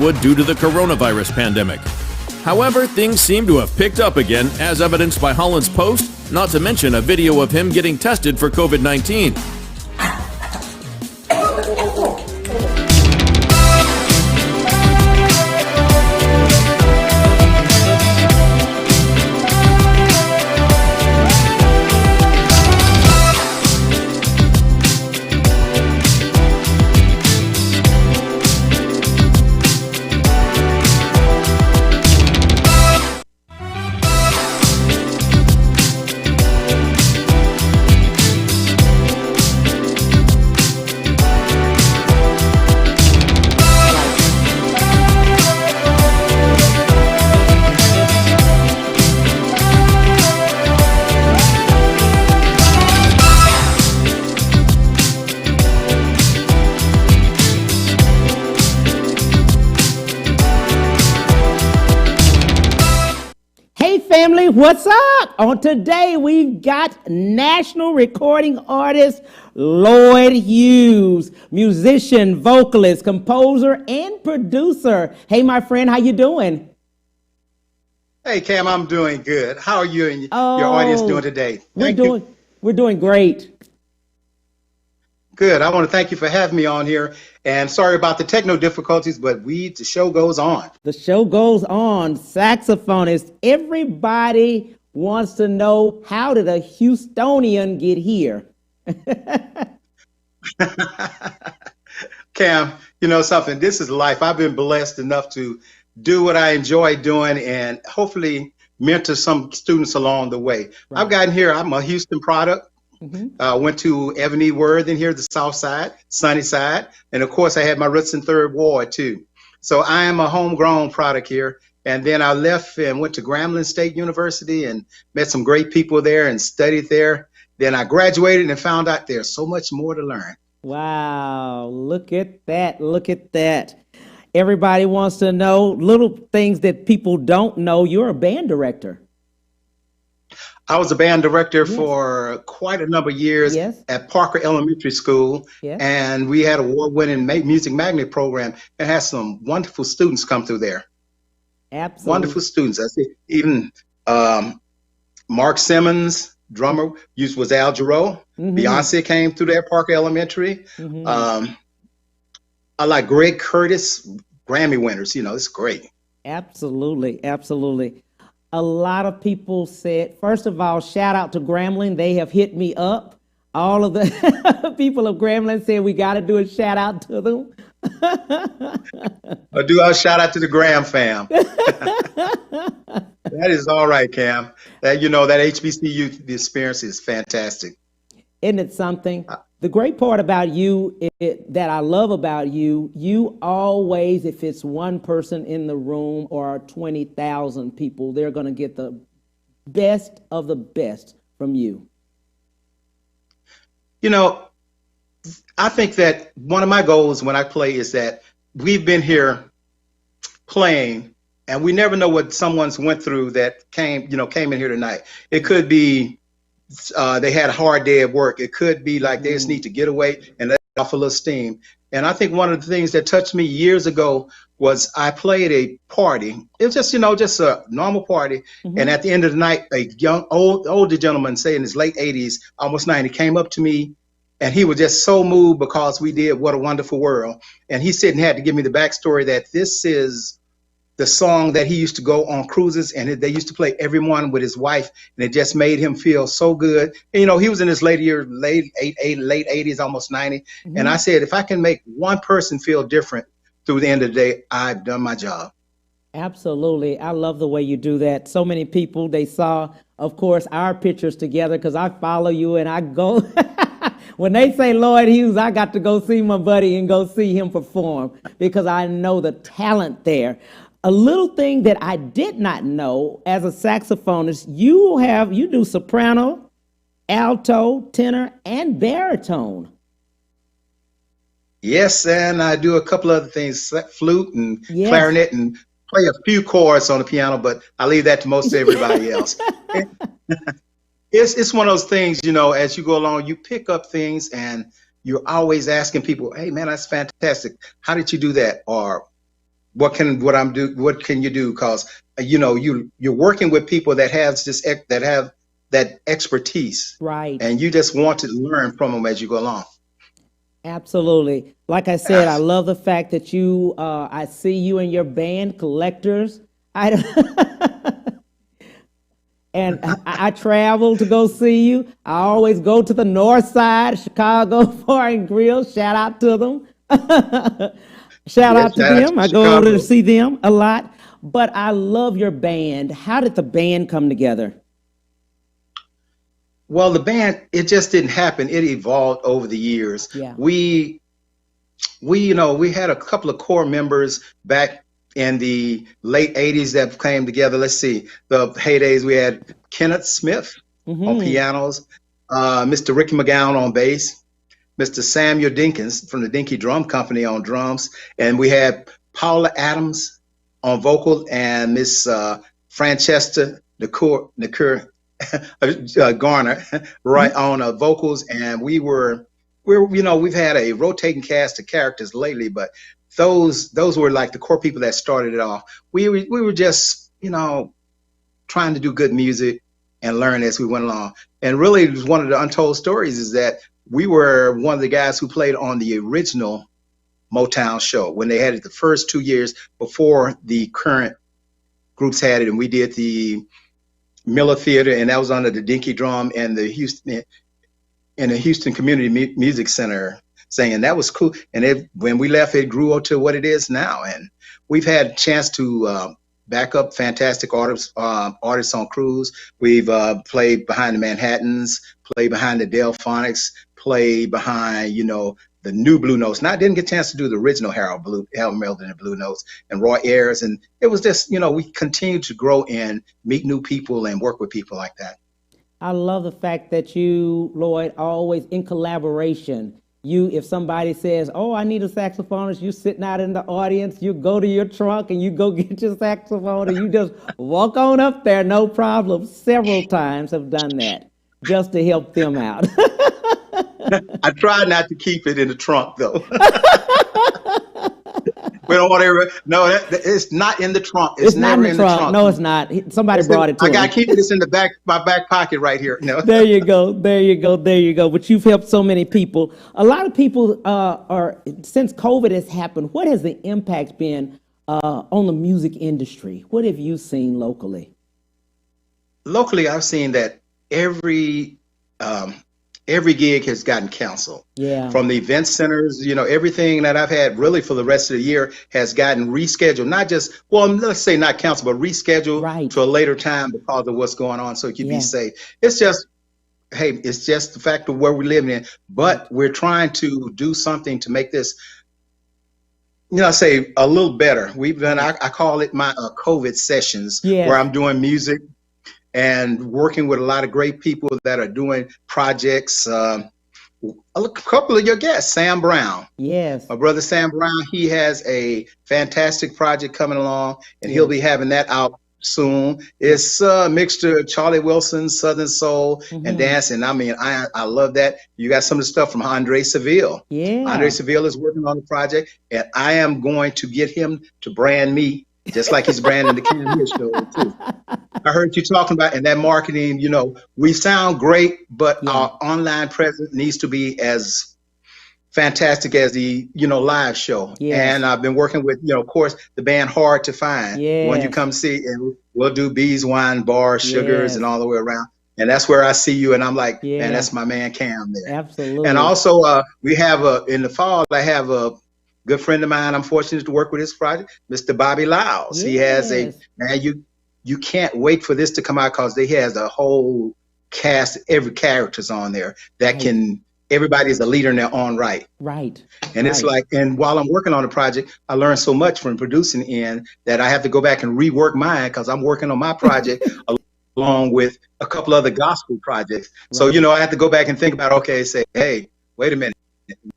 due to the coronavirus pandemic. However, things seem to have picked up again, as evidenced by Holland's post, not to mention a video of him getting tested for COVID-19. Family, what's up? On today, we've got national recording artist LLOYD Hughes, musician, vocalist, composer, and producer. Hey, my friend, how you doing? Hey, Cam, I'm doing good. How are you and your audience doing today? We're doing great. Good. I want to thank you for having me on here. And sorry about the technical difficulties, but the show goes on. The show goes on. Saxophonist. Everybody wants to know, how did a Houstonian get here? Cam, you know something? This is life. I've been blessed enough to do what I enjoy doing and hopefully mentor some students along the way. Right. I've gotten here. I'm a Houston product. Went to Ebony Worthing here, the South Side, Sunny Side, and of course I had my roots in Third Ward too. So I am a homegrown product here. And then I left and went to Grambling State University and met some great people there and studied there. Then I graduated and found out there's so much more to learn. Wow, look at that, look at that. Everybody wants to know little things that people don't know. You're a band director. I was a band director for quite a number of years at Parker Elementary School, and we had an award-winning music magnet program and had some wonderful students come through there. Absolutely. Wonderful students. I see even Mark Simmons, drummer, was Al Jarreau. Beyonce came through there, Parker Elementary. I like Greg Curtis, Grammy winners. You know, it's great. Absolutely, absolutely. A lot of people said, first of all, shout out to Grambling. They have hit me up. All of the people of Grambling said we got to do a shout out to them. Or do a shout out to the Graham fam. That is all right, Cam. That, you know, that HBCU experience is fantastic. Isn't it something? The great part about you, that I love about you, you always, if it's one person in the room or 20,000 people, they're going to get the best of the best from you. You know, I think that one of my goals when I play is that we've been here playing and we never know what someone's went through that came in here tonight. It could be they had a hard day at work. It could be like they just need to get away and let off a little steam. And I think one of the things that touched me years ago was I played a party. It was just, just a normal party. And at the end of the night, a young, older gentleman, say in his late 80s, almost 90, came up to me and he was just so moved because we did What a Wonderful World. And he said and had to give me the backstory that this is the song that he used to go on cruises and they used to play every morning with his wife, and it just made him feel so good. And, he was in his late 80s, almost 90. And I said, if I can make one person feel different through the end of the day, I've done my job. Absolutely. I love the way you do that. So many people, they saw, of course, our pictures together because I follow you and I go. When they say LLOYD Hughes, I got to go see my buddy and go see him perform because I know the talent there. A little thing that I did not know as a saxophonist, you do soprano, alto, tenor, and baritone. Yes, and I do a couple other things, flute and clarinet, and play a few chords on the piano, but I leave that to most everybody else. It's one of those things, as you go along, you pick up things and you're always asking people, hey man, that's fantastic. How did you do that? Or what can you do? Because you're working with people that have that expertise, Right. and you just want to learn from them as you go along. Absolutely. Like I said, I love the fact that I see you and your band, Collectors. I, and I travel to go see you. I always go to the north side, Chicago Bar and Grill. Shout out to them. Shout Yes, out to shout out them. to I go over to Chicago. see them a lot. But I love your band. How did the band come together? Well, the band, it just didn't happen. It evolved over the years. Yeah. We had a couple of core members back in the late 80s that came together. Let's see, the heydays, we had Kenneth Smith on pianos, Mr. Ricky McGowan on bass, Mr. Samuel Dinkins from the Dinky Drum Company on drums, and we had Paula Adams on vocal and Miss Francesca Nakur Garner right on vocals, and we've had a rotating cast of characters lately, but those were like the core people that started it off. We were just trying to do good music and learn as we went along. And really, one of the untold stories is that we were one of the guys who played on the original Motown show when they had it the first 2 years before the current groups had it, and we did the Miller Theater, and that was under the Dinky Drum and the Houston Community Music Center saying that was cool. And when we left, it grew to what it is now. And we've had a chance to back up fantastic artists on crews. We've played behind the Manhattans, played behind the Delphonics, played behind, the new Blue Notes. Now, I didn't get a chance to do the original Harold Melvin and Blue Notes and Roy Ayers. And it was just, we continue to grow and meet new people and work with people like that. I love the fact that you, Lloyd, always in collaboration. If somebody says, "Oh, I need a saxophonist," you sitting out in the audience, you go to your trunk and you go get your saxophone and you just walk on up there, no problem. Several times have done that just to help them out. I try not to keep it in the trunk, though. We don't want to. No, it's not in the trunk. It's never in the trunk. No, it's not. Somebody brought it to me. I got to keep it. It's in my back pocket right here. No. There you go. But you've helped so many people. A lot of people since COVID has happened, what has the impact been on the music industry? What have you seen locally? Locally, I've seen that every gig has gotten canceled. Yeah. From the event centers, everything that I've had really for the rest of the year has gotten rescheduled. Not just, let's say not canceled, but rescheduled to a later time because of what's going on, so you can be safe. It's just the fact of where we're living in. But we're trying to do something to make this, say a little better. We've done, I call it my COVID sessions, where I'm doing music and working with a lot of great people that are doing projects. A couple of your guests, Sam Brown. Yes. My brother Sam Brown, he has a fantastic project coming along, and he'll be having that out soon. It's a mixture of Charlie Wilson, Southern Soul, and dancing. I mean, I love that. You got some of the stuff from Andre Seville. Yeah. Andre Seville is working on the project, and I am going to get him to brand me just like he's branding the Cam Here show too. I heard you talking about, and that marketing, we sound great, but our online presence needs to be as fantastic as the, live show. Yes. And I've been working with, of course, the band Hard to Find. Yes. When you come see, and we'll do bees, wine, bars, sugars, and all the way around. And that's where I see you, and I'm like, man, that's my man Cam there. Absolutely. And also, we have in the fall, I have a good friend of mine. I'm fortunate to work with his project, Mr. Bobby Lyles. Yes. He has you can't wait for this to come out because he has a whole cast, every character's on there that everybody's a leader in their own right. Right. And it's like, and while I'm working on the project, I learned so much from producing in that I have to go back and rework mine because I'm working on my project along with a couple other gospel projects. Right. So, I have to go back and think about, say, hey, wait a minute.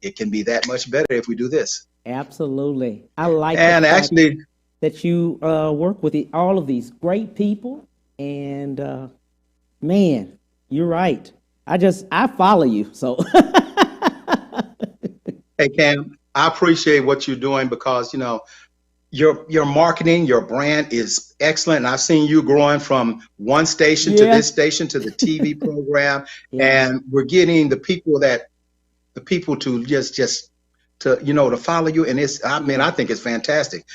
It can be that much better if we do this. Absolutely. I like that you work with all of these great people, and man, you're right. I follow you, so. Hey, Cam, I appreciate what you're doing because, your marketing, your brand is excellent. And I've seen you growing from one station to Yeah. this station to the TV program, Yeah. and we're getting the people to just to to follow you. And I mean, I think it's fantastic.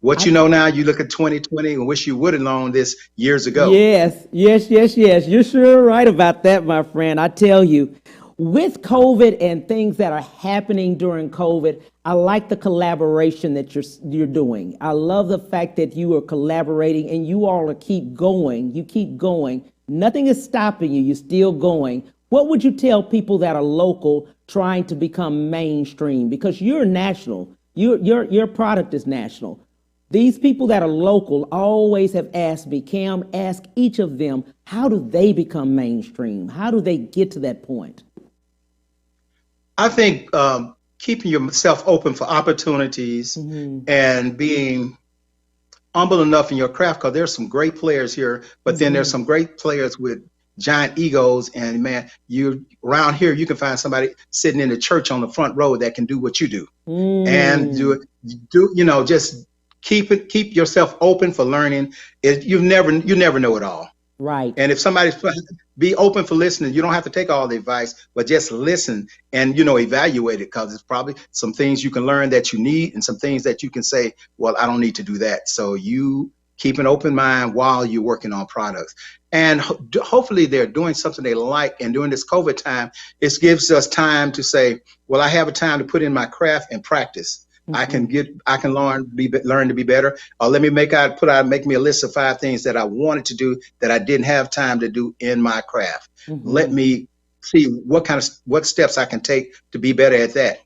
What I, you know now, you look at 2020 and wish you would have known this years ago. yes, yes, yes, yes. You're sure right about that, my friend. I tell you, with COVID and things that are happening during COVID, I like the collaboration that you're doing. I love the fact that you are collaborating and you all are keep going. You keep going. Nothing is stopping you. You're still going. What would you tell people that are local trying to become mainstream? Because you're national. Your product is national. These people that are local always have asked me, Cam, ask each of them, how do they become mainstream? How do they get to that point? I think keeping yourself open for opportunities and being humble enough in your craft, because there's some great players here, but then there's some great players with giant egos. And man, you around here, you can find somebody sitting in the church on the front row that can do what you do and just keep yourself open for learning. You never know it all. Right. And if somebody's be open for listening, you don't have to take all the advice, but just listen and evaluate it, because it's probably some things you can learn that you need and some things that you can say, well, I don't need to do that. So you keep an open mind while you're working on products. And hopefully they're doing something they like. And during this COVID time, it gives us time to say, well, I have a time to put in my craft and practice. I can learn to be better. Or let me make me a list of 5 things that I wanted to do that I didn't have time to do in my craft. Let me see what steps I can take to be better at that.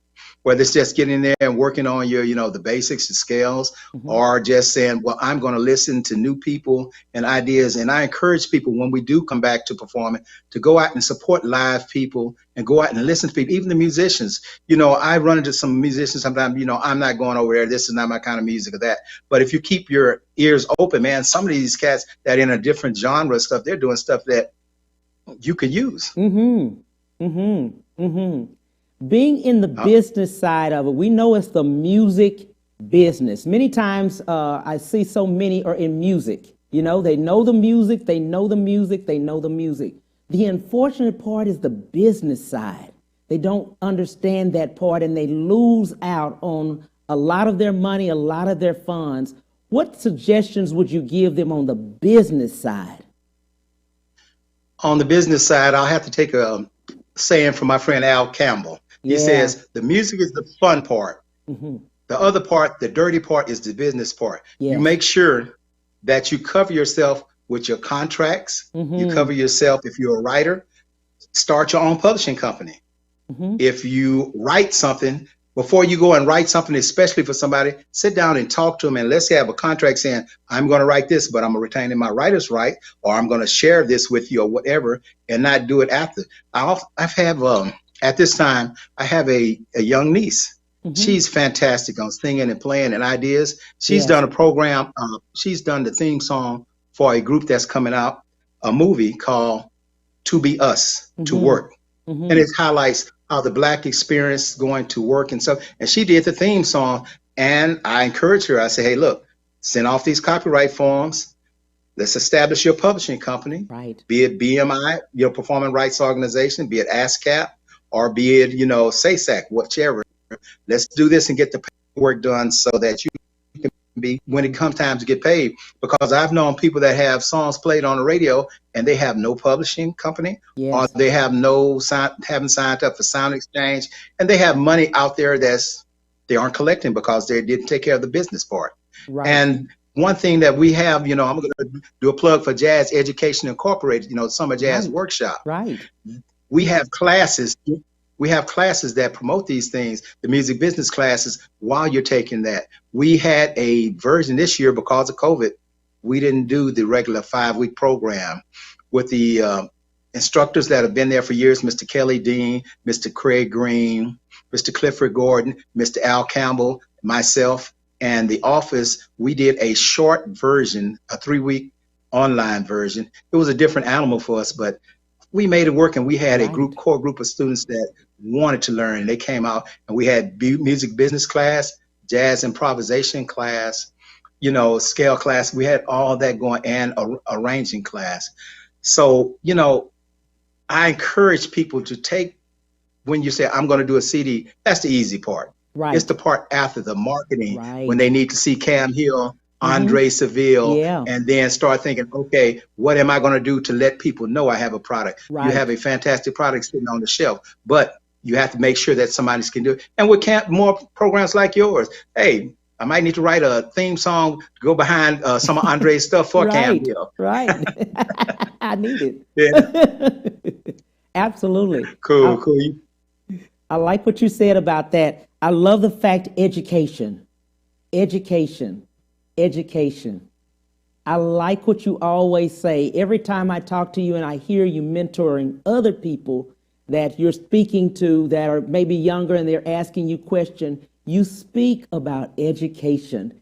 Whether it's just getting there and working on your, the basics, the scales, or just saying, well, I'm going to listen to new people and ideas. And I encourage people when we do come back to performing to go out and support live people and go out and listen to people, even the musicians. I run into some musicians sometimes, I'm not going over there. This is not my kind of music or that. But if you keep your ears open, man, some of these cats that in a different genre stuff, they're doing stuff that you could use. Being in the business side of it, we know it's the music business. Many times I see so many are in music. They know the music, they know the music, they know the music. The unfortunate part is the business side. They don't understand that part and they lose out on a lot of their money, a lot of their funds. What suggestions would you give them on the business side? On the business side, I'll have to take a saying from my friend Al Campbell. He says, the music is the fun part. The other part, the dirty part, is the business part. Yes. You make sure that you cover yourself with your contracts. You cover yourself if you're a writer. Start your own publishing company. If you write something, before you go and write something, especially for somebody, sit down and talk to them and let's have a contract saying, I'm going to write this, but I'm going to retain my writer's right, or I'm going to share this with you or whatever, and not do it after. At this time, I have a young niece. She's fantastic on singing and playing and ideas. She's done a program. She's done the theme song for a group that's coming out, a movie called To Be Us, To Work. And it highlights how the Black experience going to work and stuff. And she did the theme song. And I encouraged her. I said, hey, look, send off these copyright forms. Let's establish your publishing company, be it BMI, your Performing Rights Organization, be it ASCAP, or be it, SASAC, whichever. Let's do this and get the paperwork done so that you can be, when it comes time to get paid. Because I've known people that have songs played on the radio and they have no publishing company, or they have haven't signed up for Sound Exchange, and they have money out there they aren't collecting because they didn't take care of the business part. And one thing that we have, I'm going to do a plug for Jazz Education Incorporated, Summer Jazz Workshop. We have classes. We have classes that promote these things, the music business classes, while you're taking that. We had a version this year because of COVID. We didn't do the regular 5-week program with the instructors that have been there for years, Mr. Kelly Dean, Mr. Craig Green, Mr. Clifford Gordon, Mr. Al Campbell, myself, and the office. We did a short version, a 3-week online version. It was a different animal for us, but we made it work, and we had a core group of students that wanted to learn. They came out, and we had music business class, jazz improvisation class, scale class. We had all that going and arranging class. So, I encourage people to take, when you say, I'm going to do a CD, that's the easy part. Right. It's the part after the marketing, Right. when they need to see Cam Hill, Andre Seville, Yeah. and then start thinking, okay, what am I going to do to let people know I have a product? Right. You have a fantastic product sitting on the shelf, but you have to make sure that somebody can do it. And with more programs like yours, hey, I might need to write a theme song to go behind some of Andre's stuff for Cam Hill. Right. I need it. Yeah. Absolutely. Cool. I like what you said about that. I love the fact education. I like what you always say. Every time I talk to you and I hear you mentoring other people that you're speaking to that are maybe younger and they're asking you questions, you speak about education,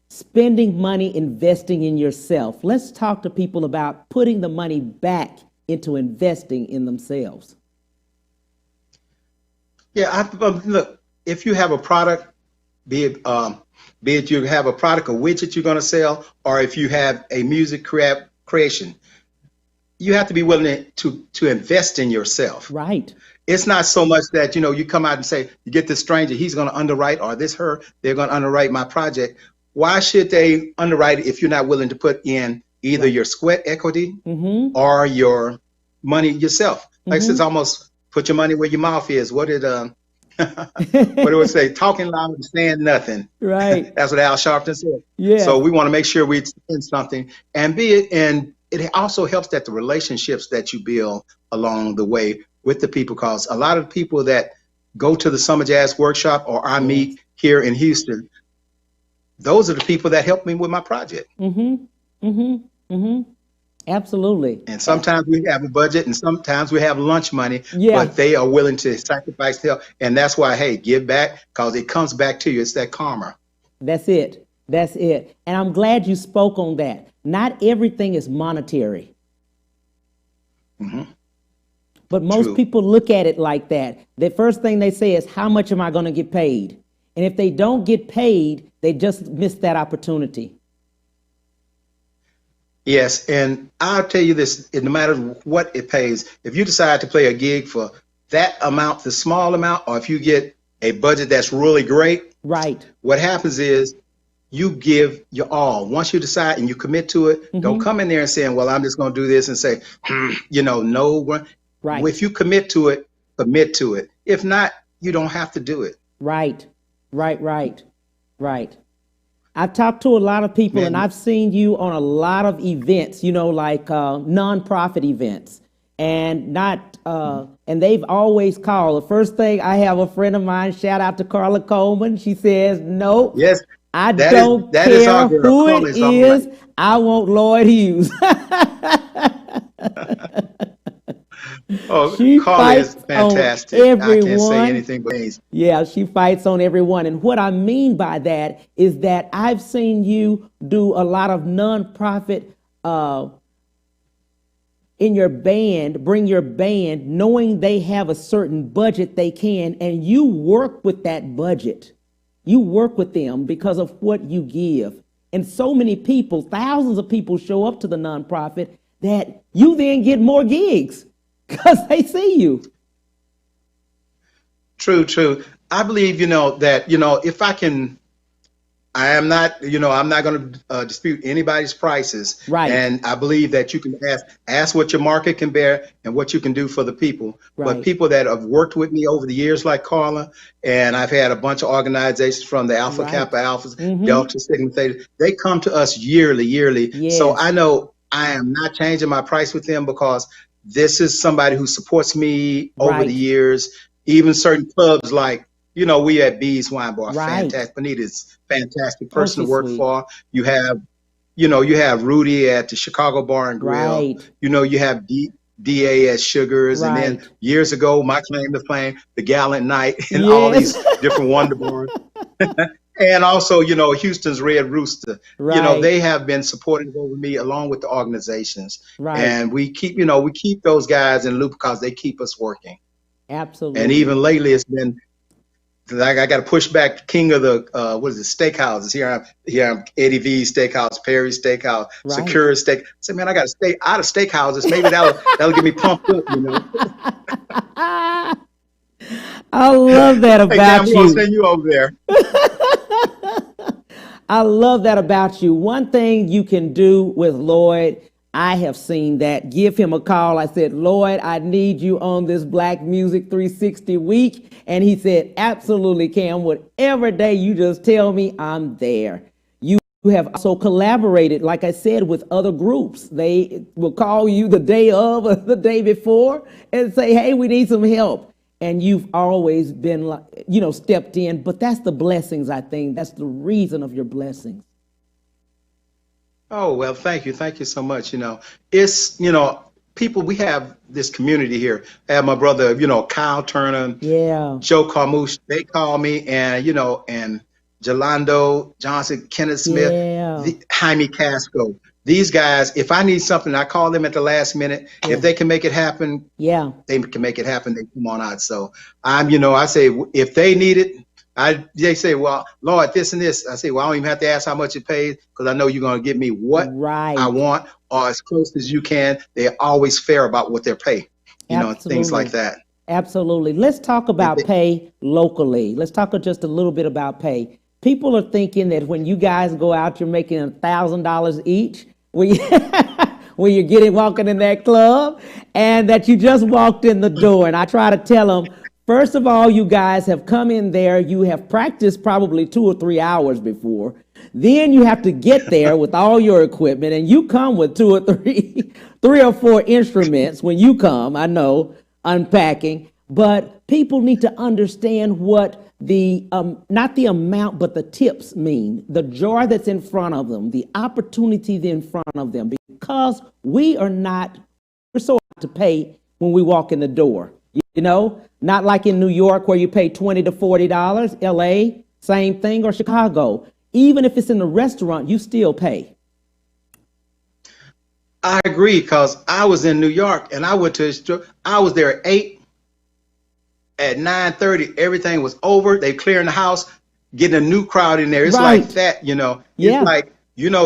spending money, investing in yourself. Let's talk to people about putting the money back into investing in themselves. Yeah, look, if you have a product, be it you have a product, a widget you're going to sell, or if you have a music creation, you have to be willing to invest in yourself. Right. It's not so much that, you come out and say, you get this stranger, he's going to underwrite, or they're going to underwrite my project. Why should they underwrite it if you're not willing to put in either your sweat equity or your money yourself? Like I said, it's almost put your money where your mouth is. What did what do it say? Talking loud and saying nothing. Right. That's what Al Sharpton said. Yeah. So we want to make sure we spend something, and it also helps that the relationships that you build along the way with the people, because a lot of people that go to the Summer Jazz Workshop or I meet here in Houston, those are the people that help me with my project. Absolutely. And sometimes we have a budget and sometimes we have lunch money, Yeah. but they are willing to sacrifice help. And that's why, hey, give back, because it comes back to you. It's that karma. That's it. And I'm glad you spoke on that. Not everything is monetary. But most people look at it like that. The first thing they say is, how much am I going to get paid? And if they don't get paid, they just miss that opportunity. Yes, and I'll tell you this, no matter what it pays, if you decide to play a gig for that amount, the small amount, or if you get a budget that's really great, right, what happens is you give your all. Once you decide and you commit to it, don't come in there and saying, well, I'm just going to do this and say, no. Right. If you commit to it, commit to it. If not, you don't have to do it. Right. I've talked to a lot of people and I've seen you on a lot of events, like nonprofit events, and and they've always called. The first thing, I have a friend of mine, shout out to Carla Coleman. She says, no, yes, I don't care who it is. I want Lloyd Hughes. She Carla is fantastic. I can't say anything but praise. Yeah, she fights on everyone. And what I mean by that is that I've seen you do a lot of nonprofit in your band, bring your band, knowing they have a certain budget they can, and you work with that budget. You work with them because of what you give. And so many people, thousands of people show up to the nonprofit that you then get more gigs because they see you. True. I believe, that, if I can, I'm not going to dispute anybody's prices. Right. And I believe that you can ask what your market can bear and what you can do for the people. Right. But people that have worked with me over the years, like Carla, and I've had a bunch of organizations from the Alpha Kappa Alphas, Delta Sigma Theta, they come to us yearly. Yes. So I know I am not changing my price with them because this is somebody who supports me over the years. Even certain clubs like, we at Bees Wine Bar, fantastic. Benita's fantastic person to work for. You have, you have Rudy at the Chicago Bar and Grill. Right. You have DA at Sugars. Right. And then years ago, my claim to fame, the Gallant Night, and all these different Wonder Bars. And also, Houston's Red Rooster. Right. They have been supporting over me along with the organizations. Right. And we keep those guys in the loop because they keep us working. Absolutely. And even lately, it's been I got to push back king of the what is it, steakhouses. Here I'm Eddie V's Steakhouse, Perry's Steakhouse, Right. Secure Steak. I said, man, I got to stay out of steakhouses. Maybe that'll get me pumped up, you know. I love that Hey, about damn, we're gonna you. send you over there. I love that about you. One thing you can do with Lloyd, I have seen that. Give him a call. I said, Lloyd, I need you on this Black Music 360 week. And he said, absolutely, Cam. Whatever day you just tell me, I'm there. You have also collaborated, like I said, with other groups. They will call you the day of or the day before and say, hey, we need some help. And you've always been, stepped in. But that's the blessings, I think. That's the reason of your blessings. Oh, well, thank you. Thank you so much. It's, people, we have this community here. I have my brother, Kyle Turner, Yeah. Joe Carmouche. They call me, and, and Jolando Johnson, Kenneth Smith, Yeah. Jaime Casco. These guys, if I need something, I call them at the last minute. Yeah. If they can make it happen, Yeah. they can make it happen. They come on out. So I say, if they need it, they say, well, Lord, this and this. I say, well, I don't even have to ask how much it pays because I know you're going to give me what Right. I want or as close as you can. They're always fair about what they're paid, things like that. Absolutely. Let's talk about pay locally. Let's talk just a little bit about pay. People are thinking that when you guys go out, you're making $1,000 each when you're walking in that club, and that you just walked in the door. And I try to tell them, first of all, you guys have come in there, you have practiced probably 2 or 3 hours before. Then you have to get there with all your equipment, and you come with 2 or 3 or 4 instruments when you come, I know, unpacking. But people need to understand what the, not the amount, but the tips mean, the joy that's in front of them, the opportunity in front of them, because we're so out to pay when we walk in the door, not like in New York where you pay $20 to $40, LA, same thing, or Chicago. Even if it's in a restaurant, you still pay. I agree, because I was in New York and I was there at 8. At 9:30, everything was over. They clearing the house, getting a new crowd in there. It's Right. like that, Yeah. It's like,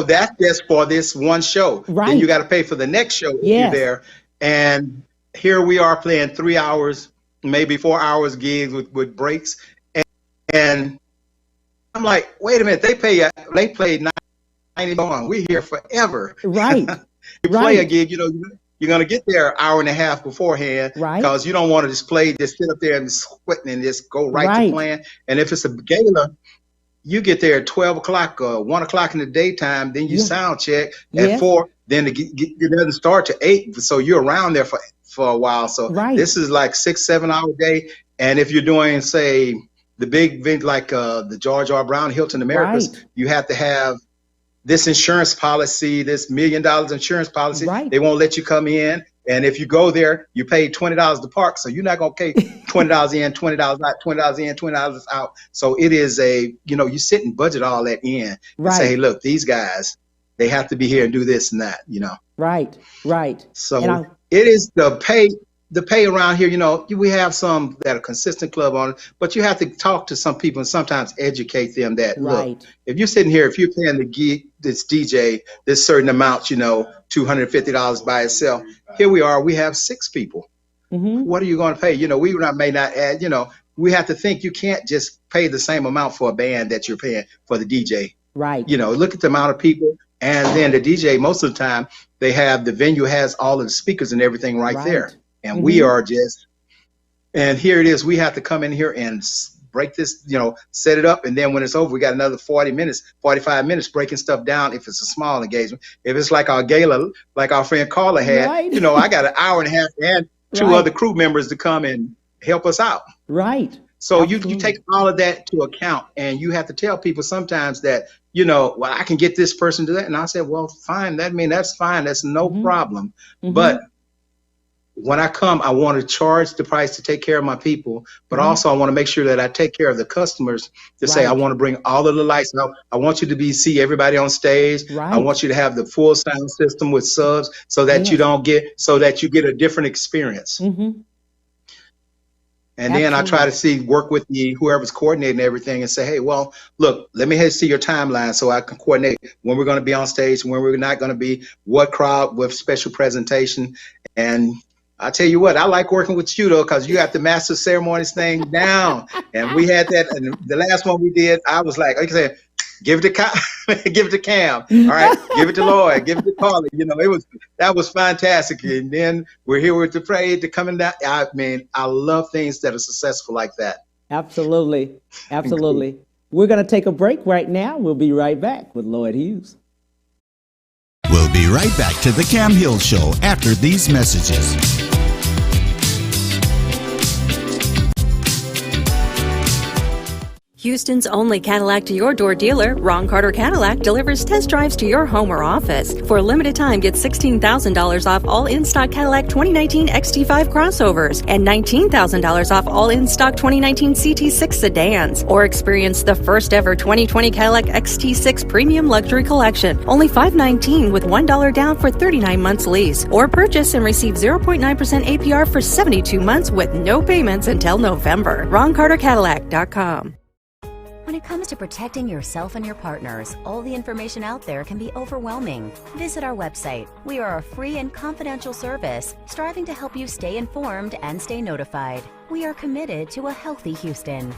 that's just for this one show. Right. Then you got to pay for the next show if Yes. you're there. And here we are playing 3 hours, maybe 4 hours gigs with breaks. And I'm like, wait a minute, they played 90 on. We're here forever. Right. You play a gig, you're going to get there an hour and a half beforehand, Right. because you don't want to just sit up there and sweating and just go right Right. to playing. And if it's a gala, you get there at 12 o'clock or 1 o'clock in the daytime, then you sound check at 4, then it doesn't start to 8. So you're around there for a while. So Right. this is like 6-7 hour day. And if you're doing, say, the big event like the George R. Brown Hilton Americas, Right. you have to have this insurance policy, this $1 million insurance policy. Right. They won't let you come in. And if you go there, you pay $20 to park. So you're not going to pay $20 in, $20 out, $20 in, $20 out. So it is you sit and budget all that in and say, hey, look, these guys, they have to be here and do this and that, Right. Right. So it is the pay around here, we have some that are consistent club owners, but you have to talk to some people and sometimes educate them that, Right. look, if you're sitting here, if you're paying the gig, this DJ, this certain amount, $250 by itself, here we are, we have 6 people. Mm-hmm. What are you going to pay? We may not add, we have to think you can't just pay the same amount for a band that you're paying for the DJ. Right. Look at the amount of people. And then the DJ, most of the time, the venue has all of the speakers and everything right there. And we are and here it is, we have to come in here and break this, set it up. And then when it's over, we got another 40 minutes, 45 minutes breaking stuff down if it's a small engagement. If it's like our gala, like our friend Carla had, Right. I got an hour and a half and 2 other crew members to come and help us out. Right. So you take all of that to account, and you have to tell people sometimes that, well, I can get this person to that. And I said, well, fine. That's fine. That's no problem. Mm-hmm. But when I come, I want to charge the price to take care of my people, but also I want to make sure that I take care of the customers to say, I want to bring all of the lights out. I want you to see everybody on stage. Right. I want you to have the full sound system with subs so that you get a different experience. Mm-hmm. And then I try Absolutely. to work with whoever's coordinating everything and say, hey, well, look, let me see your timeline so I can coordinate when we're going to be on stage, when we're not going to be, what crowd, with special presentation. And I tell you what, I like working with you though, because you got the master ceremonies thing down. And we had that, and the last one we did, I was like I said, give it to give it to Cam. All right, give it to Lloyd, give it to Carly. That was fantastic. And then we're here with the parade to coming down. I mean, I love things that are successful like that. Absolutely. Absolutely. We're going to take a break right now. We'll be right back with Lloyd Hughes. We'll be right back to the Cam Hill Show after these messages. Houston's only Cadillac to your door dealer, Ron Carter Cadillac, delivers test drives to your home or office. For a limited time, get $16,000 off all in-stock Cadillac 2019 XT5 crossovers and $19,000 off all in-stock 2019 CT6 sedans. Or experience the first ever 2020 Cadillac XT6 Premium Luxury Collection, only $519 with $1 down for 39 months lease. Or purchase and receive 0.9% APR for 72 months with no payments until November. RonCarterCadillac.com. When it comes to protecting yourself and your partners, all the information out there can be overwhelming. Visit our website. We are a free and confidential service, striving to help you stay informed and stay notified. We are committed to a healthy Houston.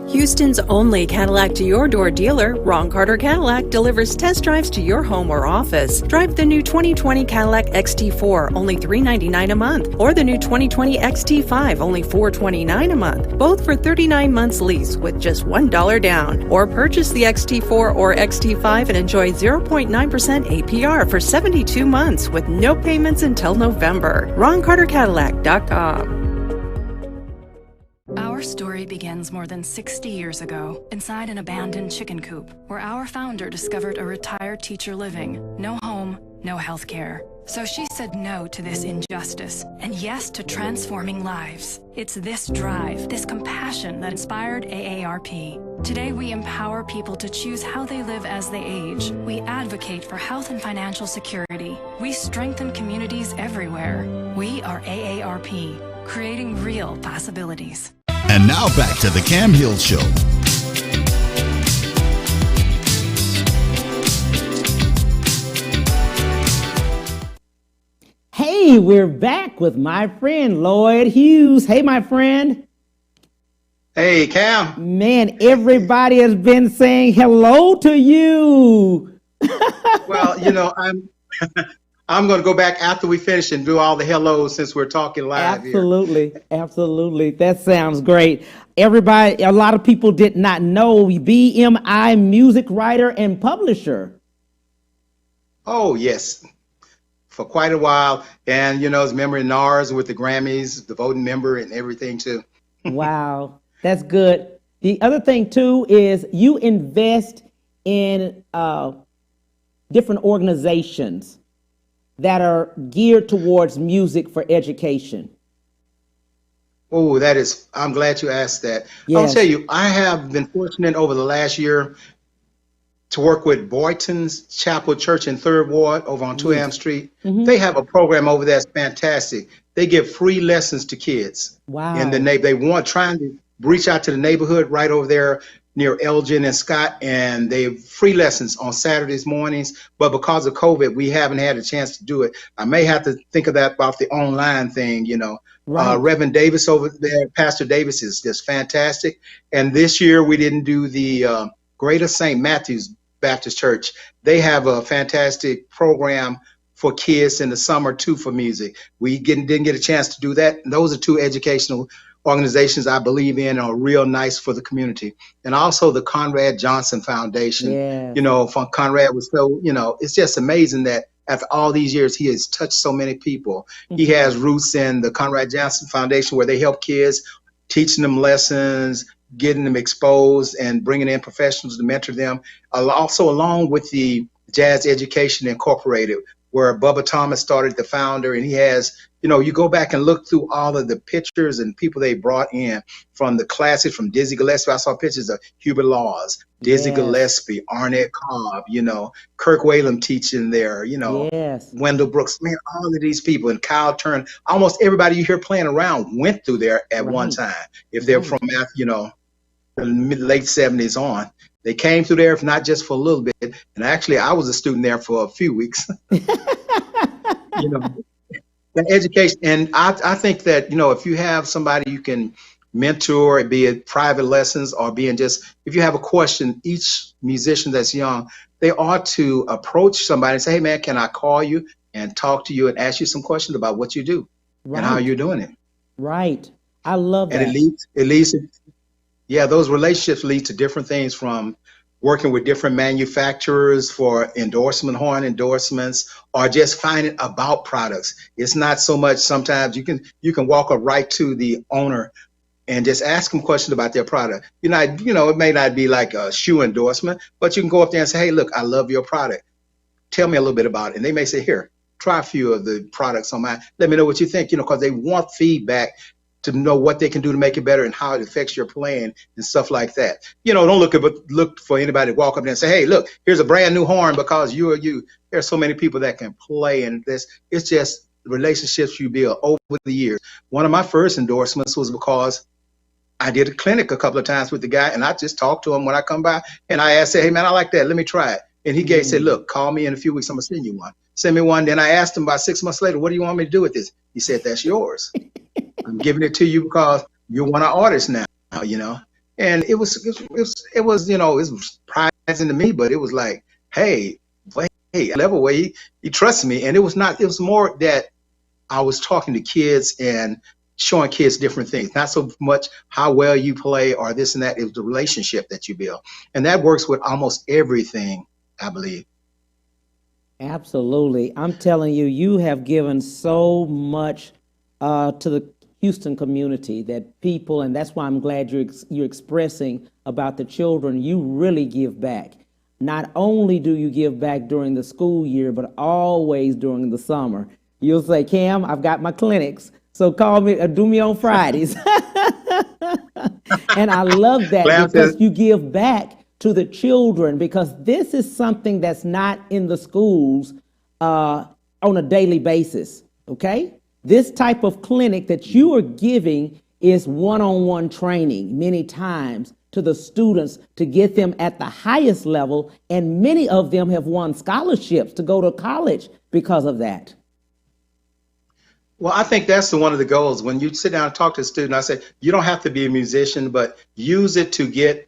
Houston's only Cadillac to your door dealer, Ron Carter Cadillac, delivers test drives to your home or office. Drive the new 2020 Cadillac XT4, only $399 a month, or the new 2020 XT5, only $429 a month, both for 39 months lease with just $1 down. Or purchase the XT4 or XT5 and enjoy 0.9% APR for 72 months with no payments until November. RonCarterCadillac.com. Our story begins more than 60 years ago, inside an abandoned chicken coop, where our founder discovered a retired teacher living, no home, no health care. So she said no to this injustice, and yes to transforming lives. It's this drive, this compassion that inspired AARP. Today we empower people to choose how they live as they age. We advocate for health and financial security. We strengthen communities everywhere. We are AARP, creating real possibilities. And now back to the Cam Hill Show. Hey, we're back with my friend Lloyd Hughes. Hey, my friend. Hey, Cam. Man, everybody has been saying hello to you. Well, I'm going to go back after we finish and do all the hellos since we're talking live Absolutely. Here. Absolutely. That sounds great. Everybody, a lot of people did not know BMI music writer and publisher. Oh, yes. For quite a while. And, as a member in NARS with the Grammys, the voting member and everything too. Wow. That's good. The other thing too is you invest in different organizations that are geared towards music for education. Oh, I'm glad you asked that. Yes. I'll tell you, I have been fortunate over the last year to work with Boynton's Chapel Church in 3rd Ward over on 2 Am Street. Mm-hmm. They have a program over there that's fantastic. They give free lessons to kids. Wow. In the neighborhood. Trying to reach out to the neighborhood right over there near Elgin and Scott, and they have free lessons on Saturdays mornings. But because of COVID, we haven't had a chance to do it. I may have to think of that about the online thing, Right. Reverend Davis over there, Pastor Davis is just fantastic. And this year we didn't do the Greater St. Matthew's Baptist Church. They have a fantastic program for kids in the summer too for music. We didn't get a chance to do that. And those are 2 educational organizations I believe in are real nice for the community. And also the Conrad Johnson Foundation. Yeah. From Conrad was so, it's just amazing that after all these years, he has touched so many people. Mm-hmm. He has roots in the Conrad Johnson Foundation where they help kids, teaching them lessons, getting them exposed and bringing in professionals to mentor them. Also along with the Jazz Education Incorporated, where Bubba Thomas started, the founder, and he has, you go back and look through all of the pictures and people they brought in from the classics, from Dizzy Gillespie. I saw pictures of Hubert Laws, Dizzy Yes. Gillespie, Arnett Cobb, Kirk Whalum teaching there, Yes. Wendell Brooks, man, all of these people, and Kyle Turner, almost everybody you hear playing around went through there at one time. If they're from, the late 70s on. They came through there, if not just for a little bit. And actually, I was a student there for a few weeks. The education. And I think that, if you have somebody you can mentor, be it private lessons or being just, if you have a question, each musician that's young, they ought to approach somebody and say, hey, man, can I call you and talk to you and ask you some questions about what you do and how you're doing it? Right. I love that. And it leads yeah, those relationships lead to different things, from working with different manufacturers for horn endorsements, or just finding about products. It's not so much, sometimes you can walk up right to the owner and just ask them questions about their product. It may not be like a shoe endorsement, but you can go up there and say, hey, look, I love your product. Tell me a little bit about it. And they may say, here, try a few of the products on mine. Let me know what you think, because they want feedback to know what they can do to make it better and how it affects your playing and stuff like that. Don't look for anybody to walk up there and say, hey, look, here's a brand new horn because you are you. There's so many people that can play, and it's just relationships you build over the years. One of my first endorsements was because I did a clinic a couple of times with the guy, and I just talked to him when I come by, and I asked, hey, man, I like that. Let me try it. And he said, look, call me in a few weeks. I'm going to send you one. Send me one. Then I asked him about 6 months later, what do you want me to do with this? He said, that's yours. I'm giving it to you because you're one of our artists now, And it was surprising to me, but it was like, hey, level where he trusts me. And it was more that I was talking to kids and showing kids different things, not so much how well you play or this and that. It was the relationship that you build. And that works with almost everything, I believe. Absolutely. I'm telling you, you have given so much to the Houston community, that people, and that's why I'm glad you're expressing about the children. You really give back. Not only do you give back during the school year, but always during the summer. You'll say, Cam, I've got my clinics, so call me, do me on Fridays. And I love that because you give back to the children, because this is something that's not in the schools on a daily basis, okay? This type of clinic that you are giving is one-on-one training many times to the students to get them at the highest level, and many of them have won scholarships to go to college because of that. Well, I think that's one of the goals. When you sit down and talk to a student, I say, you don't have to be a musician, but use it to get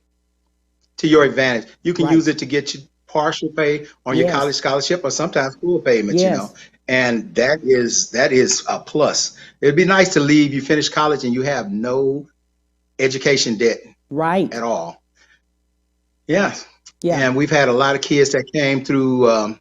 to your advantage. You can use it to get you partial pay on your college scholarship, or sometimes full payment, and that is a plus. It'd be nice to leave, you finish college and you have no education debt at all. Yeah. And we've had a lot of kids that came through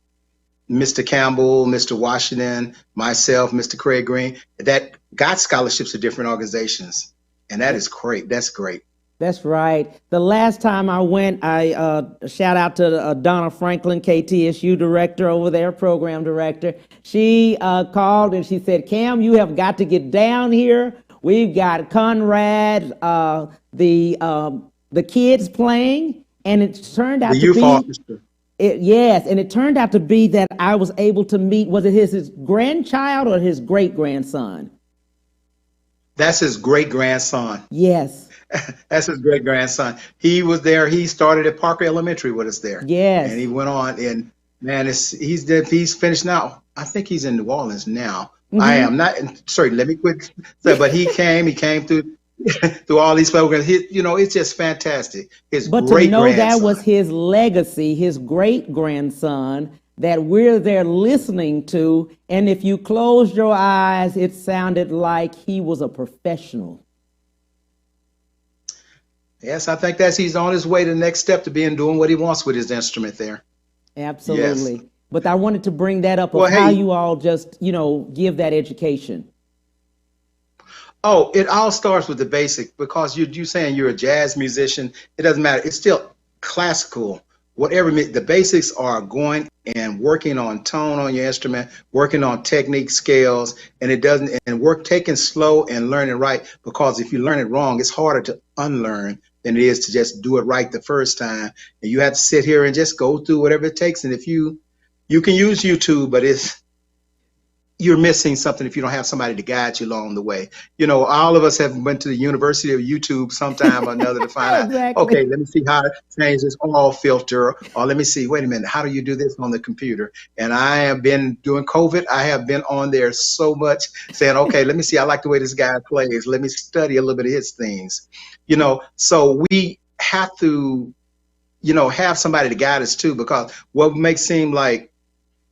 Mr. Campbell, Mr. Washington, myself, Mr. Craig Green, that got scholarships to different organizations. And that is great. That's great. That's right. The last time I went, I shout out to Donna Franklin, KTSU director over there, program director. She called and she said, Cam, you have got to get down here. We've got Conrad, the kids playing, and it turned out to be and it turned out to be that I was able to meet, was it his grandchild or his great grandson? That's his great grandson. Yes. That's his great grandson. He was there. He started at Parker Elementary with us there. Yes. And he went on, and man, he's finished now. I think he's in New Orleans now. I am not. Sorry, let me quit. But he came through through all these programs. It's just fantastic. But to know that was his legacy, his great grandson, that we're there listening to. And if you closed your eyes, it sounded like he was a professional. Yes, I think he's on his way to the next step to doing what he wants with his instrument there. Absolutely. Yes. But I wanted to bring that up of how you all just, give that education. Oh, it all starts with the basic, because you're saying you're a jazz musician. It doesn't matter. It's still classical whatever, the basics are going and working on tone on your instrument, working on technique, scales, and it doesn't, and work taking slow and learning right, because if you learn it wrong, it's harder to unlearn than it is to just do it right the first time. And you have to sit here and just go through whatever it takes. And if you can use YouTube, but you're missing something if you don't have somebody to guide you along the way. You know, all of us have went to the University of YouTube sometime or another to find Exactly. out, okay, let me see how to change this all filter, or let me see, wait a minute, how do you do this on the computer? And I have been doing COVID. I have been on there so much saying, okay, let me see, I like the way this guy plays. Let me study a little bit of his things. You know, so we have to, you know, have somebody to guide us too, because what may seem like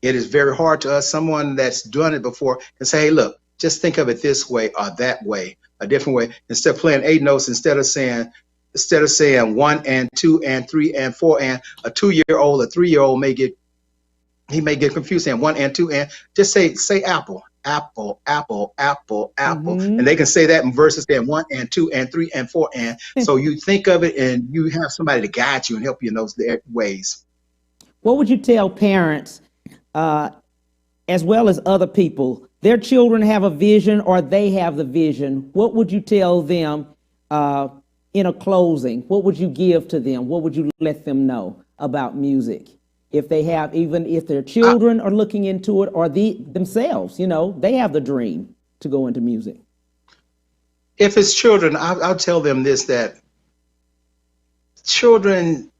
it is very hard to us, someone that's done it before, can say, hey, look, just think of it this way or that way, a different way. Instead of playing 8 notes, instead of saying 1 and 2 and 3 and 4, and a 2-year-old, a 3-year-old may get confused saying 1 and 2, and just say apple, apple, apple, apple, apple. Mm-hmm. And they can say that in verses saying 1 and 2 and 3 and 4 and. So you think of it and you have somebody to guide you and help you in those ways. What would you tell parents, as well as other people, their children have a vision or they have the vision? What would you tell them in a closing? What would you give to them? What would you let them know about music? If they have, even if their children are looking into it, or themselves, you know, they have the dream to go into music. If it's children, I'll tell them this, that children,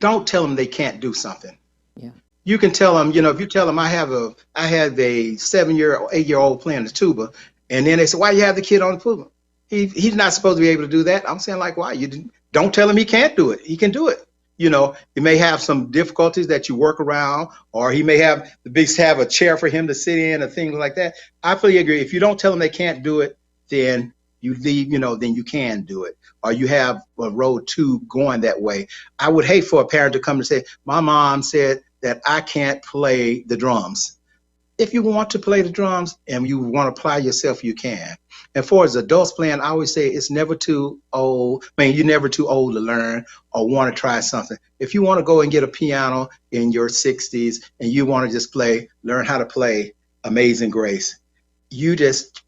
don't tell them they can't do something. Yeah. You can tell them, you know, if you tell them I have a 7-year or 8-year-old playing the tuba, and then they say, why you have the kid on the tuba? He's not supposed to be able to do that. I'm saying, like, why? You don't tell him he can't do it. He can do it. You know, he may have some difficulties that you work around, or he may have a chair for him to sit in or things like that. I fully agree. If you don't tell them they can't do it, then you leave, you know, then you can do it, or you have a road to going that way. I would hate for a parent to come and say, my mom said that I can't play the drums. If you want to play the drums and you want to apply yourself, you can. And for as adults playing, I always say it's never too old. I mean, you're never too old to learn or want to try something. If you want to go and get a piano in your 60s and you want to just learn how to play Amazing Grace, you just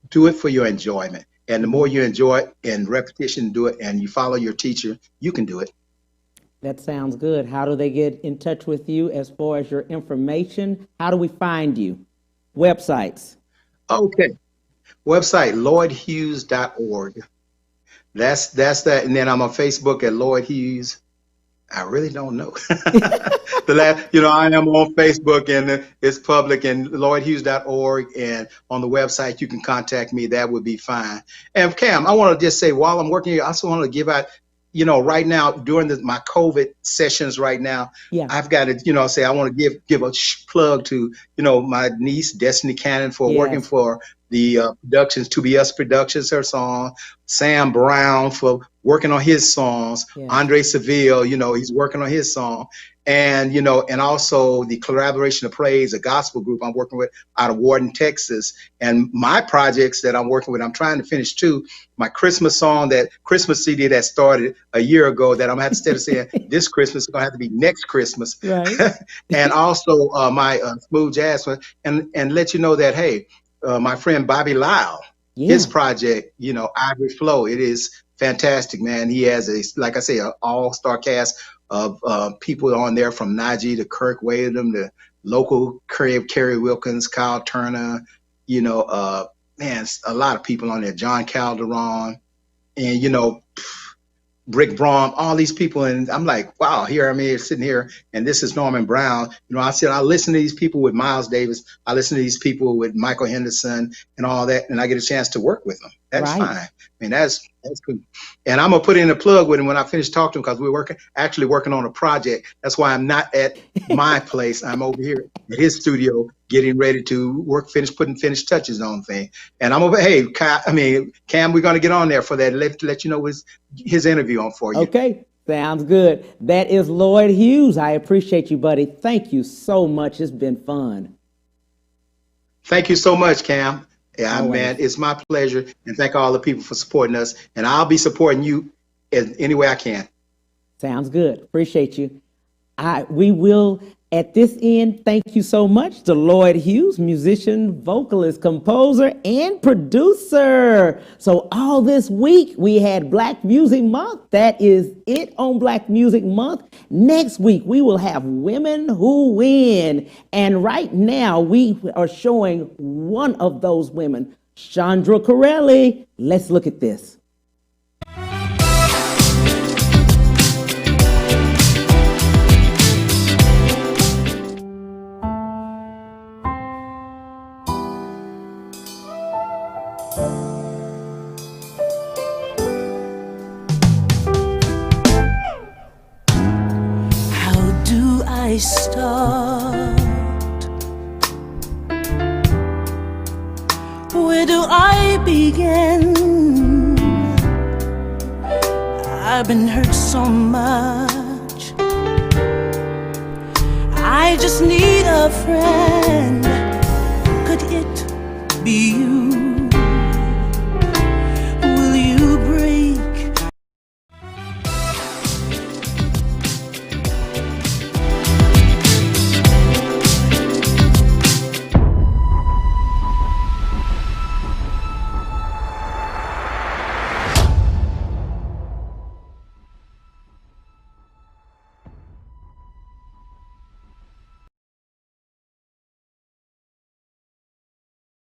do it for your enjoyment. And the more you enjoy it and repetition, do it, and you follow your teacher, you can do it. That sounds good. How do they get in touch with you as far as your information? How do we find you? Websites. Okay. Website, LLOYDHUGHES.org. That's that. And then I'm on Facebook at Lloyd Hughes. I really don't know. I am on Facebook and it's public, and LLOYDHUGHES.org, and on the website you can contact me. That would be fine. And Cam, I want to just say, while I'm working here, I also want to give out, you know, right now during my COVID sessions right now, yeah, I've got to, you know, say I want to give a plug to, you know, my niece Destiny Cannon for working for the productions, To Be Us Productions, her song, Sam Brown for working on his songs, Andre Seville, you know, he's working on his song, and, you know, and also the Collaboration of Praise, a gospel group I'm working with out of Warden, Texas. And my projects that I'm working with, I'm trying to finish too. My Christmas song, that Christmas CD that started a year ago, that I'm going to have to, instead of saying this Christmas, it's going to have to be next Christmas. Right. And also my smooth jazz one, and let you know that, hey, my friend Bobby Lyle, his project, you know, Ivory Flow, it is fantastic, man. He has like I say, an all-star cast of people on there, from Najee to Kirk Wadham to local Kerry Wilkins, Kyle Turner, you know, man, a lot of people on there, John Calderon, and, you know, Rick Brom, all these people. And I'm like, wow, here I'm here sitting here, and this is Norman Brown. You know, I said, I listen to these people with Miles Davis. I listen to these people with Michael Henderson and all that, and I get a chance to work with them. That's fine. I mean, that's good. And I'm going to put in a plug with him when I finish talking to him, because we're actually working on a project. That's why I'm not at my place. I'm over here at his studio getting ready to putting finished touches on things. And I'm over, hey, Cam, we're going to get on there for that. Let you know his interview on for you. Okay. Sounds good. That is Lloyd Hughes. I appreciate you, buddy. Thank you so much. It's been fun. Thank you so much, Cam. Yeah, Always. Man, it's my pleasure. And thank all the people for supporting us. And I'll be supporting you in any way I can. Sounds good. Appreciate you. We will, at this end, thank you so much to Lloyd Hughes, musician, vocalist, composer, and producer. So all this week, we had Black Music Month. That is it on Black Music Month. Next week, we will have Women Who Win. And right now, we are showing one of those women, Chandra Corelli. Let's look at this. I start? Where do I begin? I've been hurt so much. I just need a friend. Could it be you?